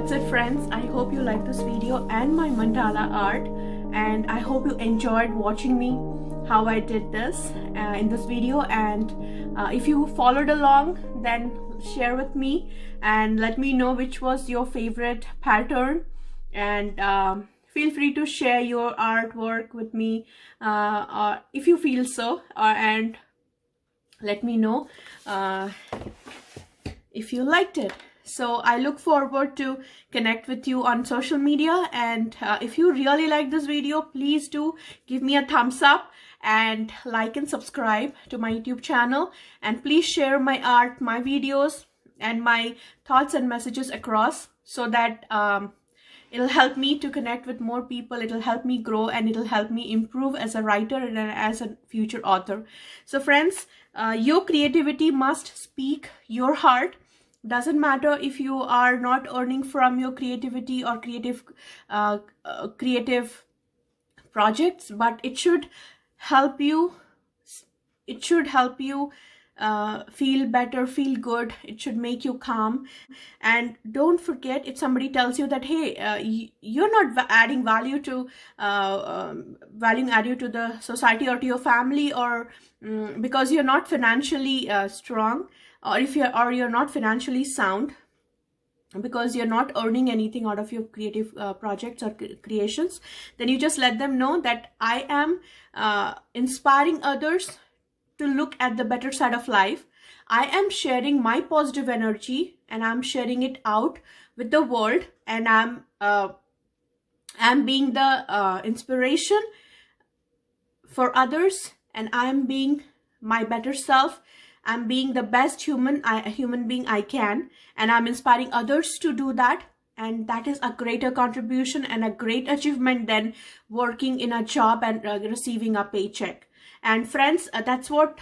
that's it, friends. I hope you like this video and my mandala art, and I hope you enjoyed watching me how I did this in this video. And if you followed along, then share with me and let me know which was your favorite pattern, and feel free to share your artwork with me if you feel so, and let me know if you liked it. So I look forward to connect with you on social media, and if you really like this video, please do give me a thumbs up and like and subscribe to my YouTube channel, and please share my art, my videos, and my thoughts and messages across, so that it'll help me to connect with more people, it'll help me grow, and it'll help me improve as a writer and as a future author. So friends, your creativity must speak your heart. Doesn't matter if you are not earning from your creativity or creative projects, but it should help you. It should help you feel better, feel good. It should make you calm. And don't forget, if somebody tells you that, hey, you're not adding value to the society or to your family, or because you're not financially strong, or if you're not financially sound, because you're not earning anything out of your creative projects or creations, then you just let them know that I am inspiring others to look at the better side of life. I am sharing my positive energy, and I'm sharing it out with the world, and I'm being the inspiration for others, and I'm being my better self. I'm being the best human being I can, and I'm inspiring others to do that. And that is a greater contribution and a great achievement than working in a job and receiving a paycheck. And friends, that's what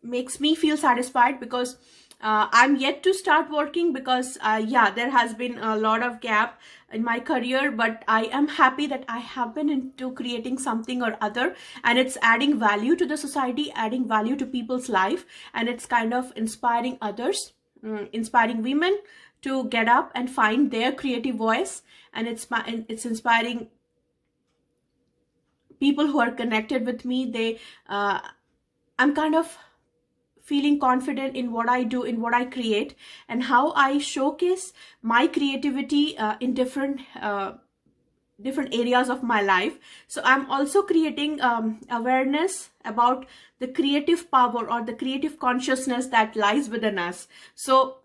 makes me feel satisfied, because I'm yet to start working, because yeah, there has been a lot of gap in my career, but I am happy that I have been into creating something or other, and it's adding value to the society, adding value to people's life, and it's kind of inspiring others, inspiring women to get up and find their creative voice, and it's inspiring people who are connected with me. I'm kind of feeling confident in what I do, in what I create, and how I showcase my creativity in different areas of my life. So I'm also creating awareness about the creative power or the creative consciousness that lies within us. So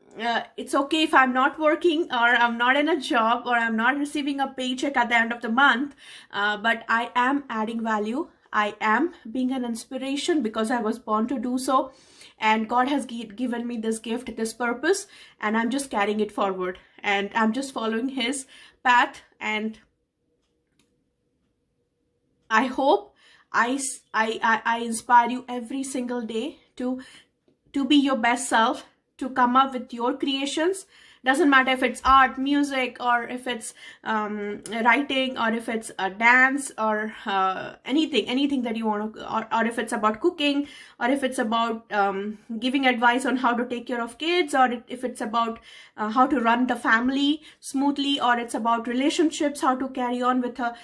it's okay if I'm not working, or I'm not in a job, or I'm not receiving a paycheck at the end of the month, but I am adding value. I am being an inspiration because I was born to do so, and God has given me this gift, this purpose, and I'm just carrying it forward, and I'm just following His path. And I hope I inspire you every single day to be your best self, to come up with your creations. Doesn't matter if it's art, music, or if it's writing, or if it's a dance, or anything that you want to, or if it's about cooking, or if it's about giving advice on how to take care of kids, or if it's about how to run the family smoothly, or it's about relationships, how to carry on with a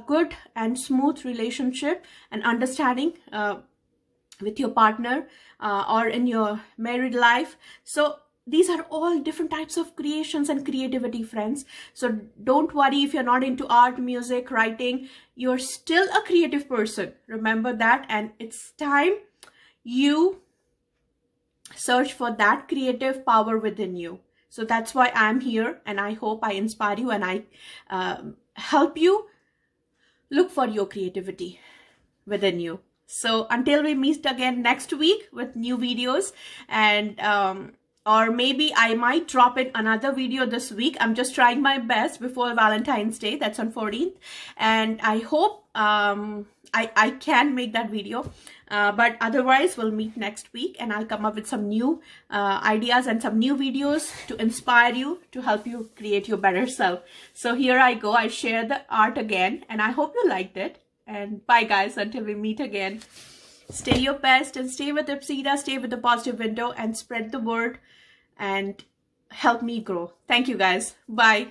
good and smooth relationship and understanding with your partner, or in your married life. So these are all different types of creations and creativity, friends. So don't worry if you're not into art, music, writing. You're still a creative person. Remember that. And it's time you search for that creative power within you. So that's why I'm here, and I hope I inspire you, and I help you look for your creativity within you. So until we meet again next week with new videos, and or maybe I might drop in another video this week. I'm just trying my best before Valentine's Day. That's on 14th. And I hope I can make that video. But otherwise, we'll meet next week, and I'll come up with some new ideas and some new videos to inspire you, to help you create your better self. So here I go. I share the art again, and I hope you liked it. And bye, guys, until we meet again. Stay your best, and stay with Ipsita, stay with the positive window, and spread the word, and help me grow. Thank you guys. Bye.